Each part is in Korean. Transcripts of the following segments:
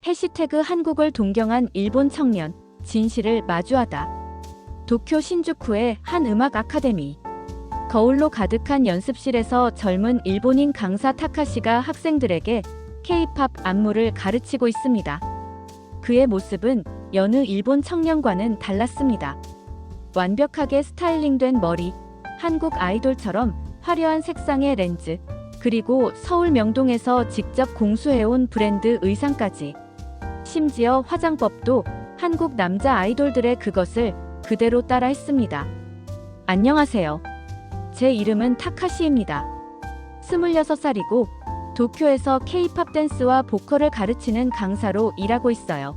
해시태그 한국을 동경한 일본 청년, 진실을 마주하다. 도쿄 신주쿠의 한 음악 아카데미. 거울로 가득한 연습실에서 젊은 일본인 강사 타카시가 학생들에게 K-팝 안무를 가르치고 있습니다. 그의 모습은 여느 일본 청년과는 달랐습니다. 완벽하게 스타일링된 머리, 한국 아이돌처럼 화려한 색상의 렌즈, 그리고 서울 명동에서 직접 공수해온 브랜드 의상까지. 심지어 화장법도 한국 남자 아이돌들의 그것을 그대로 따라 했습니다. 안녕하세요. 제 이름은 타카시입니다. 26살이고 도쿄에서 K-팝 댄스와 보컬을 가르치는 강사로 일하고 있어요.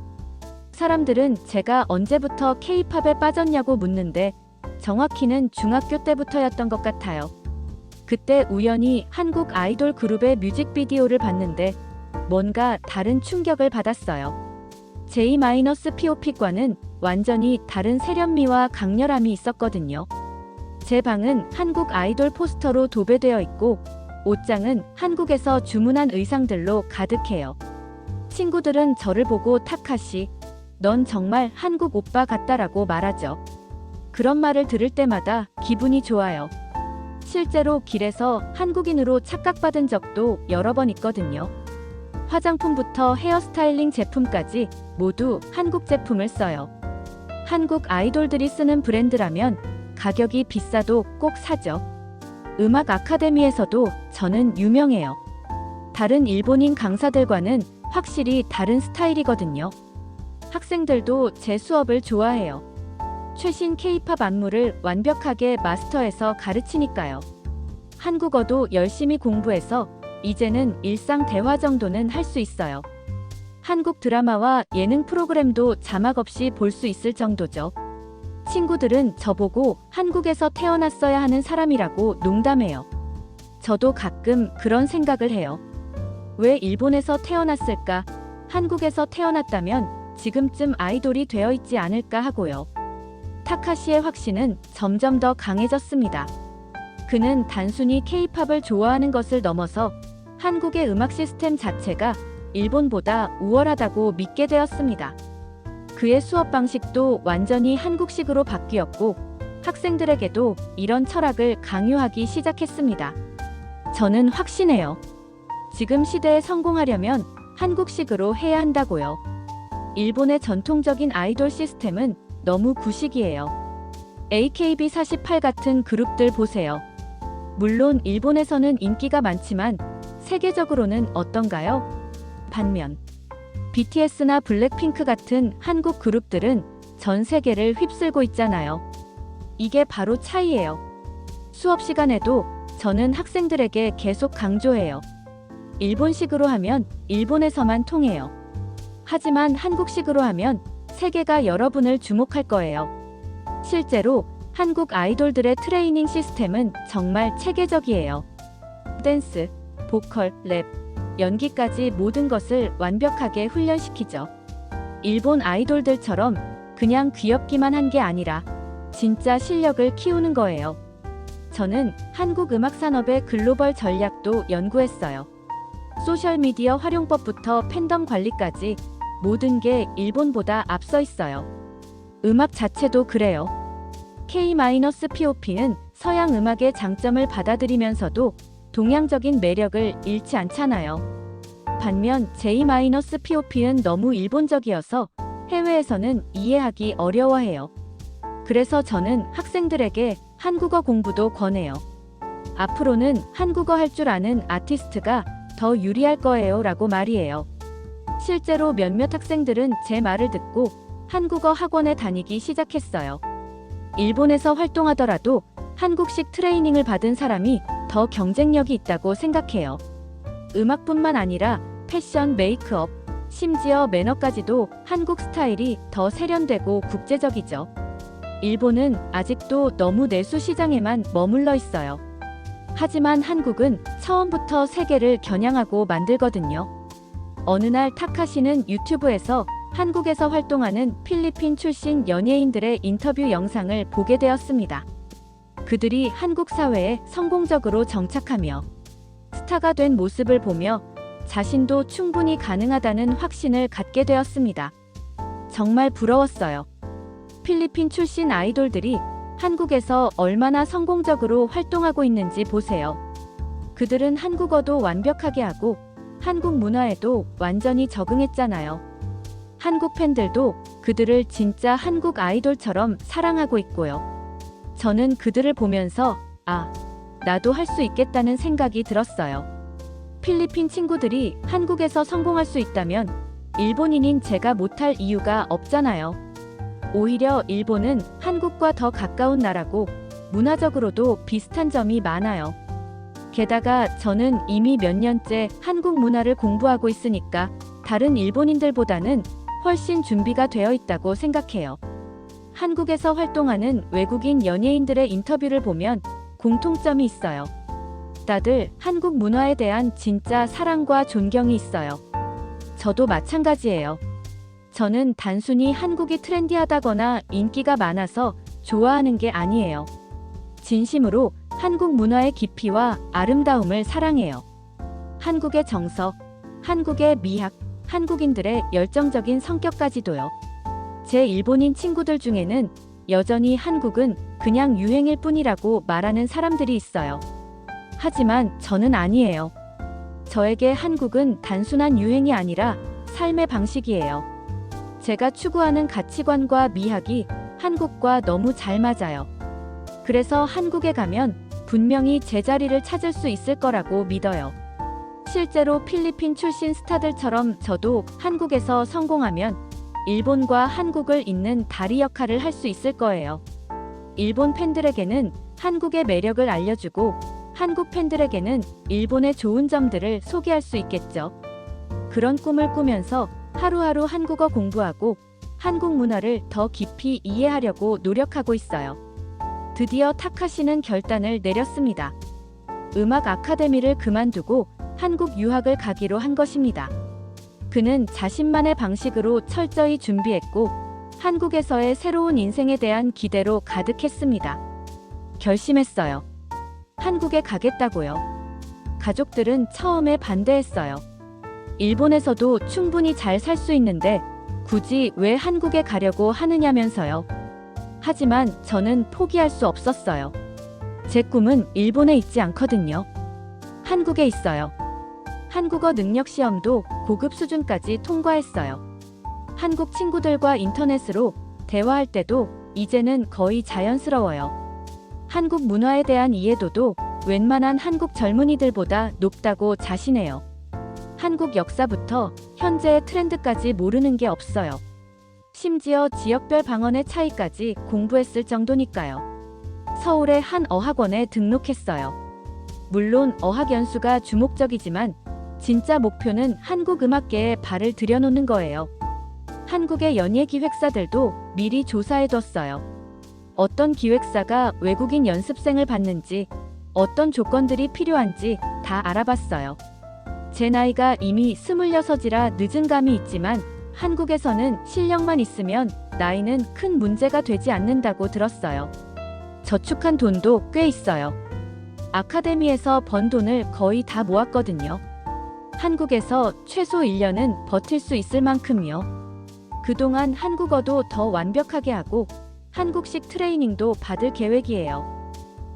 사람들은 제가 언제부터 K-팝에 빠졌냐고 묻는데 정확히는 중학교 때부터였던 것 같아요. 그때 우연히 한국 아이돌 그룹의 뮤직비디오를 봤는데 뭔가 다른 충격을 받았어요. J-POP과는 완전히 다른 세련미와 강렬함이 있었거든요. 제 방은 한국 아이돌 포스터로 도배되어 있고 옷장은 한국에서 주문한 의상들로 가득해요. 친구들은 저를 보고 타카시, 넌 정말 한국 오빠 같다라고 말하죠. 그런 말을 들을 때마다 기분이 좋아요. 실제로 길에서 한국인으로 착각받은 적도 여러 번 있거든요. 화장품부터 헤어스타일링 제품까지 모두 한국 제품을 써요. 한국 아이돌들이 쓰는 브랜드라면 가격이 비싸도 꼭 사죠. 음악 아카데미에서도 저는 유명해요. 다른 일본인 강사들과는 확실히 다른 스타일이거든요. 학생들도 제 수업을 좋아해요. 최신 K-팝 안무를 완벽하게 마스터해서 가르치니까요. 한국어도 열심히 공부해서 이제는 일상 대화 정도는 할 수 있어요. 한국 드라마와 예능 프로그램도 자막 없이 볼 수 있을 정도죠. 친구들은 저보고 한국에서 태어났어야 하는 사람이라고 농담해요. 저도 가끔 그런 생각을 해요. 왜 일본에서 태어났을까? 한국에서 태어났다면 지금쯤 아이돌이 되어 있지 않을까 하고요. 타카시의 확신은 점점 더 강해졌습니다. 그는 단순히 K-팝을 좋아하는 것을 넘어서 한국의 음악 시스템 자체가 일본보다 우월하다고 믿게 되었습니다. 그의 수업 방식도 완전히 한국식으로 바뀌었고 학생들에게도 이런 철학을 강요하기 시작했습니다. 저는 확신해요. 지금 시대에 성공하려면 한국식으로 해야 한다고요. 일본의 전통적인 아이돌 시스템은 너무 구식이에요. AKB48 같은 그룹들 보세요. 물론 일본에서는 인기가 많지만 세계적으로는 어떤가요? 반면 BTS나 블랙핑크 같은 한국 그룹들은 전 세계를 휩쓸고 있잖아요. 이게 바로 차이예요. 수업 시간에도 저는 학생들에게 계속 강조해요. 일본식으로 하면 일본에서만 통해요. 하지만 한국식으로 하면 세계가 여러분을 주목할 거예요. 실제로 한국 아이돌들의 트레이닝 시스템은 정말 체계적이에요. 댄스, 보컬, 랩, 연기까지 모든 것을 완벽하게 훈련시키죠. 일본 아이돌들처럼 그냥 귀엽기만 한 게 아니라 진짜 실력을 키우는 거예요. 저는 한국 음악 산업의 글로벌 전략도 연구했어요. 소셜미디어 활용법부터 팬덤 관리까지 모든 게 일본보다 앞서 있어요. 음악 자체도 그래요. K-POP는 서양 음악의 장점을 받아들이면서도 동양적인 매력을 잃지 않잖아요. 반면 J-POP는 너무 일본적이어서 해외에서는 이해하기 어려워해요. 그래서 저는 학생들에게 한국어 공부도 권해요. 앞으로는 한국어 할 줄 아는 아티스트가 더 유리할 거예요 라고 말이에요. 실제로 몇몇 학생들은 제 말을 듣고 한국어 학원에 다니기 시작했어요. 일본에서 활동하더라도 한국식 트레이닝을 받은 사람이 더 경쟁력이 있다고 생각해요. 음악뿐만 아니라 패션, 메이크업, 심지어 매너까지도 한국 스타일이 더 세련되고 국제적이죠. 일본은 아직도 너무 내수 시장에만 머물러 있어요. 하지만 한국은 처음부터 세계를 겨냥하고 만들거든요. 어느 날 타카시는 유튜브에서 한국에서 활동하는 필리핀 출신 연예인들의 인터뷰 영상을 보게 되었습니다. 그들이 한국 사회에 성공적으로 정착하며 스타가 된 모습을 보며 자신도 충분히 가능하다는 확신을 갖게 되었습니다. 정말 부러웠어요. 필리핀 출신 아이돌들이 한국에서 얼마나 성공적으로 활동하고 있는지 보세요. 그들은 한국어도 완벽하게 하고 한국 문화에도 완전히 적응했잖아요. 한국 팬들도 그들을 진짜 한국 아이돌처럼 사랑하고 있고요. 저는 그들을 보면서 나도 할 수 있겠다는 생각이 들었어요. 필리핀 친구들이 한국에서 성공할 수 있다면 일본인인 제가 못할 이유가 없잖아요. 오히려 일본은 한국과 더 가까운 나라고 문화적으로도 비슷한 점이 많아요. 게다가 저는 이미 몇 년째 한국 문화를 공부하고 있으니까 다른 일본인들보다는 훨씬 준비가 되어 있다고 생각해요. 한국에서 활동하는 외국인 연예인들의 인터뷰를 보면 공통점이 있어요. 다들 한국 문화에 대한 진짜 사랑과 존경이 있어요. 저도 마찬가지예요. 저는 단순히 한국이 트렌디하다거나 인기가 많아서 좋아하는 게 아니에요. 진심으로 한국 문화의 깊이와 아름다움을 사랑해요. 한국의 정서, 한국의 미학, 한국인들의 열정적인 성격까지도요. 제 일본인 친구들 중에는 여전히 한국은 그냥 유행일 뿐이라고 말하는 사람들이 있어요. 하지만 저는 아니에요. 저에게 한국은 단순한 유행이 아니라 삶의 방식이에요. 제가 추구하는 가치관과 미학이 한국과 너무 잘 맞아요. 그래서 한국에 가면 분명히 제 자리를 찾을 수 있을 거라고 믿어요. 실제로 필리핀 출신 스타들처럼 저도 한국에서 성공하면 일본과 한국을 잇는 다리 역할을 할 수 있을 거예요. 일본 팬들에게는 한국의 매력을 알려주고 한국 팬들에게는 일본의 좋은 점들을 소개할 수 있겠죠. 그런 꿈을 꾸면서 하루하루 한국어 공부하고 한국 문화를 더 깊이 이해하려고 노력하고 있어요. 드디어 타카시는 결단을 내렸습니다. 음악 아카데미를 그만두고 한국 유학을 가기로 한 것입니다. 그는 자신만의 방식으로 철저히 준비했고 한국에서의 새로운 인생에 대한 기대로 가득했습니다. 결심했어요. 한국에 가겠다고요. 가족들은 처음에 반대했어요. 일본에서도 충분히 잘 살 수 있는데 굳이 왜 한국에 가려고 하느냐면서요. 하지만 저는 포기할 수 없었어요. 제 꿈은 일본에 있지 않거든요. 한국에 있어요. 한국어 능력 시험도 고급 수준까지 통과했어요. 한국 친구들과 인터넷으로 대화할 때도 이제는 거의 자연스러워요. 한국 문화에 대한 이해도도 웬만한 한국 젊은이들보다 높다고 자신해요. 한국 역사부터 현재의 트렌드까지 모르는 게 없어요. 심지어 지역별 방언의 차이까지 공부했을 정도니까요. 서울의 한 어학원에 등록했어요. 물론 어학 연수가 주목적이지만 진짜 목표는 한국 음악계에 발을 들여놓는 거예요. 한국의 연예기획사들도 미리 조사해뒀어요. 어떤 기획사가 외국인 연습생을 받는지, 어떤 조건들이 필요한지 다 알아봤어요. 제 나이가 이미 26이라 늦은 감이 있지만 한국에서는 실력만 있으면 나이는 큰 문제가 되지 않는다고 들었어요. 저축한 돈도 꽤 있어요. 아카데미에서 번 돈을 거의 다 모았거든요. 한국에서 최소 1년은 버틸 수 있을 만큼이요. 그동안 한국어도 더 완벽하게 하고 한국식 트레이닝도 받을 계획이에요.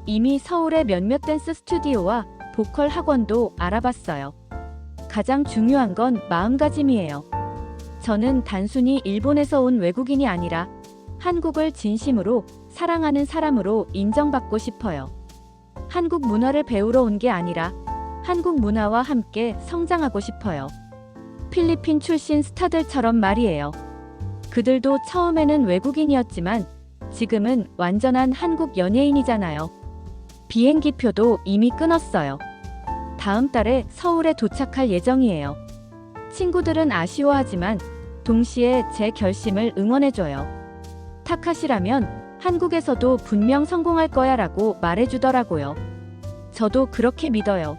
이미 서울의 몇몇 댄스 스튜디오와 보컬 학원도 알아봤어요. 가장 중요한 건 마음가짐이에요. 저는 단순히 일본에서 온 외국인이 아니라 한국을 진심으로 사랑하는 사람으로 인정받고 싶어요. 한국 문화를 배우러 온 게 아니라 한국 문화와 함께 성장하고 싶어요. 필리핀 출신 스타들처럼 말이에요. 그들도 처음에는 외국인이었지만 지금은 완전한 한국 연예인이잖아요. 비행기표도 이미 끊었어요. 다음 달에 서울에 도착할 예정이에요. 친구들은 아쉬워하지만 동시에 제 결심을 응원해줘요. 타카시라면 한국에서도 분명 성공할 거야 라고 말해주더라고요. 저도 그렇게 믿어요.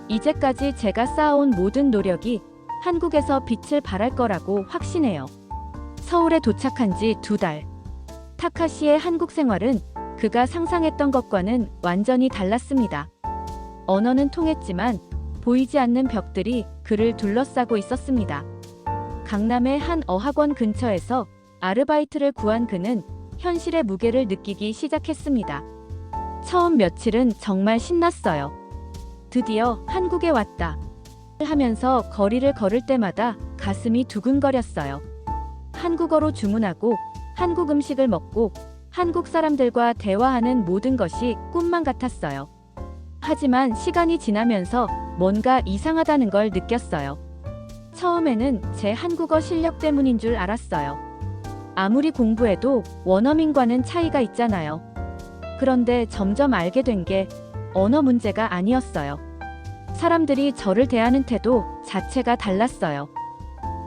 이제까지 제가 쌓아온 모든 노력이 한국에서 빛을 발할 거라고 확신해요. 서울에 도착한 지 2달. 타카시의 한국 생활은 그가 상상했던 것과는 완전히 달랐습니다. 언어는 통했지만 보이지 않는 벽들이 그를 둘러싸고 있었습니다. 강남의 한 어학원 근처에서 아르바이트를 구한 그는 현실의 무게를 느끼기 시작했습니다. 처음 며칠은 정말 신났어요. 드디어 한국에 왔다 하면서 거리를 걸을 때마다 가슴이 두근거렸어요. 한국어로 주문하고 한국 음식을 먹고 한국 사람들과 대화하는 모든 것이 꿈만 같았어요. 하지만 시간이 지나면서 뭔가 이상하다는 걸 느꼈어요. 처음에는 제 한국어 실력 때문인 줄 알았어요. 아무리 공부해도 원어민과는 차이가 있잖아요. 그런데 점점 알게 된 게 언어 문제가 아니었어요. 사람들이 저를 대하는 태도 자체가 달랐어요.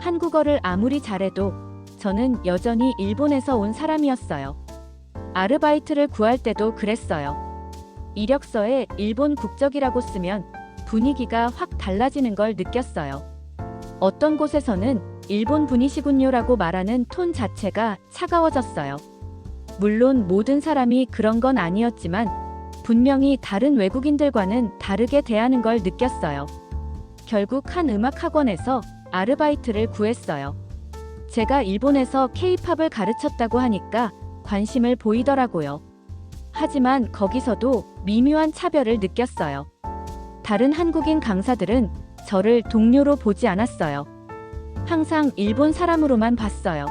한국어를 아무리 잘해도 저는 여전히 일본에서 온 사람이었어요. 아르바이트를 구할 때도 그랬어요. 이력서에 일본 국적이라고 쓰면 분위기가 확 달라지는 걸 느꼈어요. 어떤 곳에서는 일본 분이시군요라고 말하는 톤 자체가 차가워졌어요. 물론 모든 사람이 그런 건 아니었지만 분명히 다른 외국인들과는 다르게 대하는 걸 느꼈어요. 결국 한 음악학원에서 아르바이트를 구했어요. 제가 일본에서 K-팝을 가르쳤다고 하니까 관심을 보이더라고요. 하지만 거기서도 미묘한 차별을 느꼈어요. 다른 한국인 강사들은 저를 동료로 보지 않았어요. 항상 일본 사람으로만 봤어요.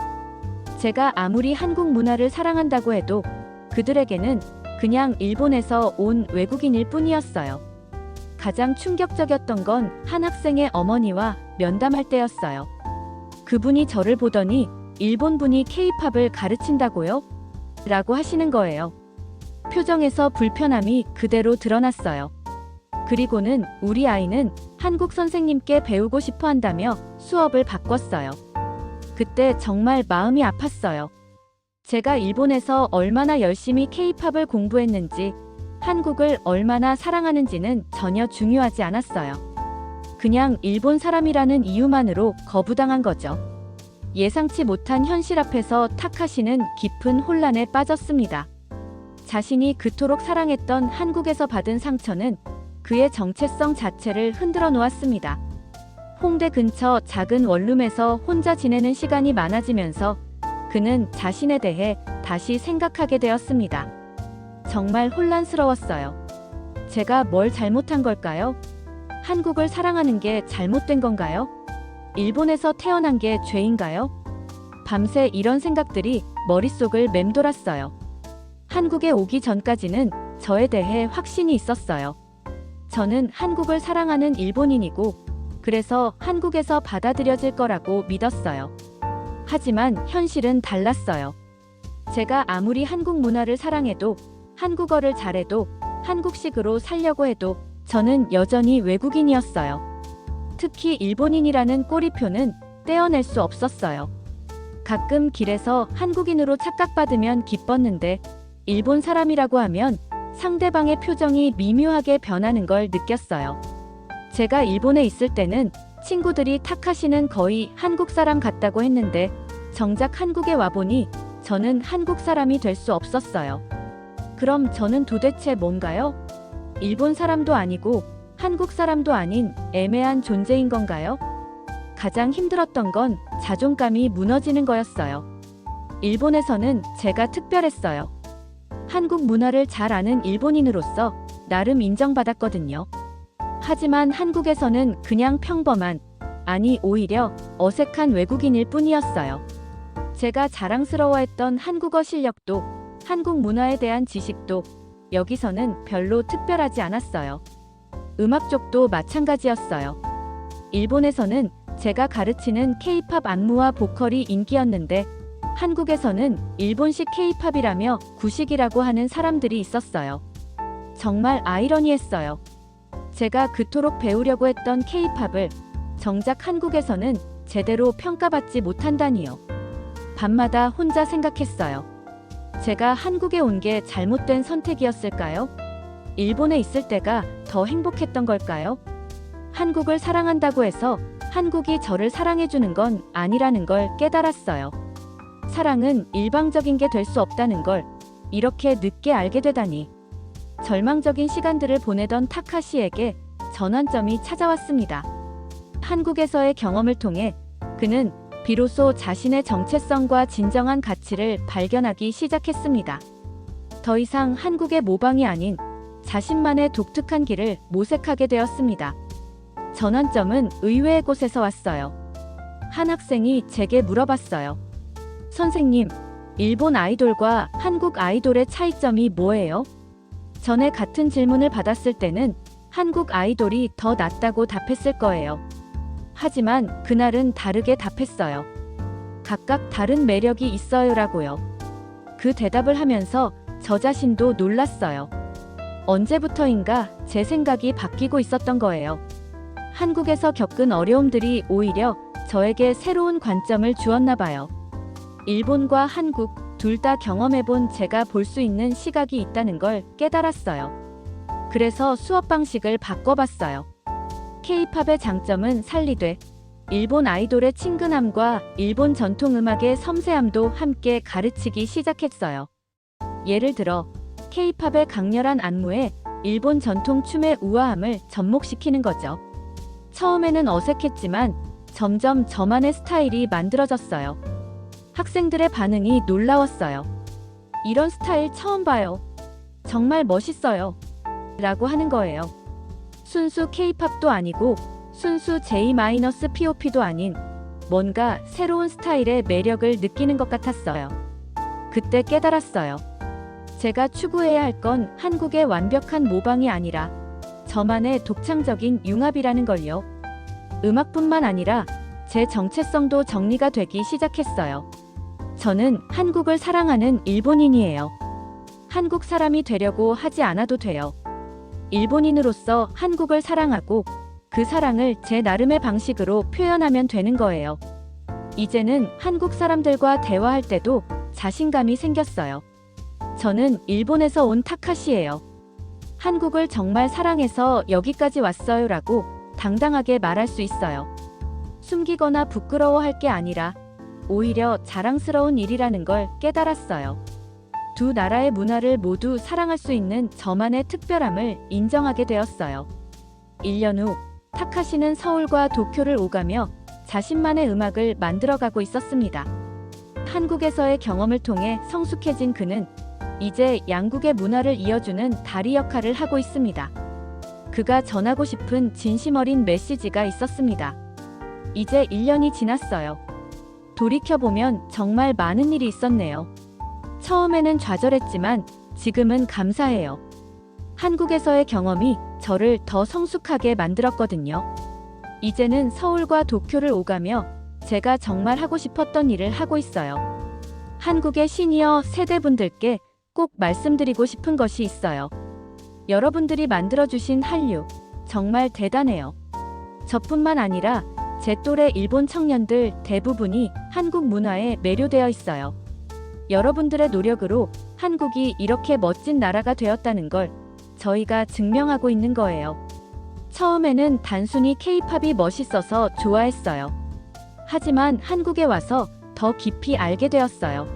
제가 아무리 한국 문화를 사랑한다고 해도 그들에게는 그냥 일본에서 온 외국인일 뿐이었어요. 가장 충격적이었던 건 한 학생의 어머니와 면담할 때였어요. 그분이 저를 보더니 일본 분이 K-팝을 가르친다고요? 라고 하시는 거예요. 표정에서 불편함이 그대로 드러났어요. 그리고는 우리 아이는 한국 선생님께 배우고 싶어 한다며 수업을 바꿨어요. 그때 정말 마음이 아팠어요. 제가 일본에서 얼마나 열심히 K-팝을 공부했는지, 한국을 얼마나 사랑하는지는 전혀 중요하지 않았어요. 그냥 일본 사람이라는 이유만으로 거부당한 거죠. 예상치 못한 현실 앞에서 타카시는 깊은 혼란에 빠졌습니다. 자신이 그토록 사랑했던 한국에서 받은 상처는 그의 정체성 자체를 흔들어 놓았습니다. 홍대 근처 작은 원룸에서 혼자 지내는 시간이 많아지면서 그는 자신에 대해 다시 생각하게 되었습니다. 정말 혼란스러웠어요. 제가 뭘 잘못한 걸까요? 한국을 사랑하는 게 잘못된 건가요? 일본에서 태어난 게 죄인가요? 밤새 이런 생각들이 머릿속을 맴돌았어요. 한국에 오기 전까지는 저에 대해 확신이 있었어요. 저는 한국을 사랑하는 일본인이고, 그래서 한국에서 받아들여질 거라고 믿었어요. 하지만 현실은 달랐어요. 제가 아무리 한국 문화를 사랑해도, 한국어를 잘해도, 한국식으로 살려고 해도 저는 여전히 외국인이었어요. 특히 일본인이라는 꼬리표는 떼어낼 수 없었어요. 가끔 길에서 한국인으로 착각받으면 기뻤는데 일본 사람이라고 하면 상대방의 표정이 미묘하게 변하는 걸 느꼈어요. 제가 일본에 있을 때는 친구들이 타카시는 거의 한국 사람 같다고 했는데 정작 한국에 와보니 저는 한국 사람이 될 수 없었어요. 그럼 저는 도대체 뭔가요? 일본 사람도 아니고 한국 사람도 아닌 애매한 존재인 건가요? 가장 힘들었던 건 자존감이 무너지는 거였어요. 일본에서는 제가 특별했어요. 한국 문화를 잘 아는 일본인으로서 나름 인정받았거든요. 하지만 한국에서는 그냥 평범한, 아니 오히려 어색한 외국인일 뿐이었어요. 제가 자랑스러워했던 한국어 실력도, 한국 문화에 대한 지식도 여기서는 별로 특별하지 않았어요. 음악 쪽도 마찬가지였어요. 일본에서는 제가 가르치는 K-팝 안무와 보컬이 인기였는데 한국에서는 일본식 K-팝이라며 구식이라고 하는 사람들이 있었어요. 정말 아이러니했어요. 제가 그토록 배우려고 했던 K-팝을 정작 한국에서는 제대로 평가받지 못한다니요. 밤마다 혼자 생각했어요. 제가 한국에 온 게 잘못된 선택이었을까요? 일본에 있을 때가 더 행복했던 걸까요? 한국을 사랑한다고 해서 한국이 저를 사랑해주는 건 아니라는 걸 깨달았어요. 사랑은 일방적인 게 될 수 없다는 걸 이렇게 늦게 알게 되다니. 절망적인 시간들을 보내던 타카시에게 전환점이 찾아왔습니다. 한국에서의 경험을 통해 그는 비로소 자신의 정체성과 진정한 가치를 발견하기 시작했습니다. 더 이상 한국의 모방이 아닌 자신만의 독특한 길을 모색하게 되었습니다. 전환점은 의외의 곳에서 왔어요. 한 학생이 제게 물어봤어요. 선생님, 일본 아이돌과 한국 아이돌의 차이점이 뭐예요? 전에 같은 질문을 받았을 때는 한국 아이돌이 더 낫다고 답했을 거예요. 하지만 그날은 다르게 답했어요. 각각 다른 매력이 있어요라고요. 그 대답을 하면서 저 자신도 놀랐어요. 언제부터인가 제 생각이 바뀌고 있었던 거예요. 한국에서 겪은 어려움들이 오히려 저에게 새로운 관점을 주었나 봐요. 일본과 한국 둘 다 경험해본 제가 볼 수 있는 시각이 있다는 걸 깨달았어요. 그래서 수업 방식을 바꿔봤어요. K-팝의 장점은 살리되 일본 아이돌의 친근함과 일본 전통 음악의 섬세함도 함께 가르치기 시작했어요. 예를 들어 K-팝의 강렬한 안무에 일본 전통 춤의 우아함을 접목시키는 거죠. 처음에는 어색했지만 점점 저만의 스타일이 만들어졌어요. 학생들의 반응이 놀라웠어요. 이런 스타일 처음 봐요. 정말 멋있어요. 라고 하는 거예요. 순수 K-팝도 아니고 순수 J-POP도 아닌 뭔가 새로운 스타일의 매력을 느끼는 것 같았어요. 그때 깨달았어요. 제가 추구해야 할 건 한국의 완벽한 모방이 아니라 저만의 독창적인 융합이라는 걸요. 음악뿐만 아니라 제 정체성도 정리가 되기 시작했어요. 저는 한국을 사랑하는 일본인이에요. 한국 사람이 되려고 하지 않아도 돼요. 일본인으로서 한국을 사랑하고 그 사랑을 제 나름의 방식으로 표현하면 되는 거예요. 이제는 한국 사람들과 대화할 때도 자신감이 생겼어요. 저는 일본에서 온 타카시예요. 한국을 정말 사랑해서 여기까지 왔어요라고 당당하게 말할 수 있어요. 숨기거나 부끄러워할 게 아니라 오히려 자랑스러운 일이라는 걸 깨달았어요. 두 나라의 문화를 모두 사랑할 수 있는 저만의 특별함을 인정하게 되었어요. 1년 후 타카시는 서울과 도쿄를 오가며 자신만의 음악을 만들어가고 있었습니다. 한국에서의 경험을 통해 성숙해진 그는 이제 양국의 문화를 이어주는 다리 역할을 하고 있습니다. 그가 전하고 싶은 진심 어린 메시지가 있었습니다. 이제 1년이 지났어요. 돌이켜보면 정말 많은 일이 있었네요. 처음에는 좌절했지만 지금은 감사해요. 한국에서의 경험이 저를 더 성숙하게 만들었거든요. 이제는 서울과 도쿄를 오가며 제가 정말 하고 싶었던 일을 하고 있어요. 한국의 시니어 세대분들께 꼭 말씀드리고 싶은 것이 있어요. 여러분들이 만들어주신 한류 정말 대단해요. 저뿐만 아니라 제 또래 일본 청년들 대부분이 한국 문화에 매료되어 있어요. 여러분들의 노력으로 한국이 이렇게 멋진 나라가 되었다는 걸 저희가 증명하고 있는 거예요. 처음에는 단순히 K-팝이 멋있어서 좋아했어요. 하지만 한국에 와서 더 깊이 알게 되었어요.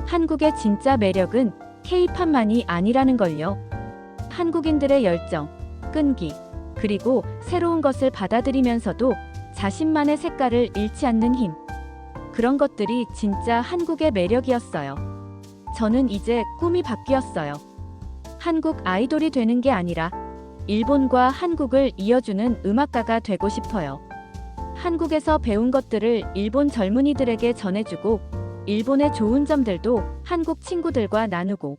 한국의 진짜 매력은 K-팝만이 아니라는 걸요. 한국인들의 열정, 끈기, 그리고 새로운 것을 받아들이면서도 자신만의 색깔을 잃지 않는 힘. 그런 것들이 진짜 한국의 매력이었어요. 저는 이제 꿈이 바뀌었어요. 한국 아이돌이 되는 게 아니라 일본과 한국을 이어주는 음악가가 되고 싶어요. 한국에서 배운 것들을 일본 젊은이들에게 전해주고 일본의 좋은 점들도 한국 친구들과 나누고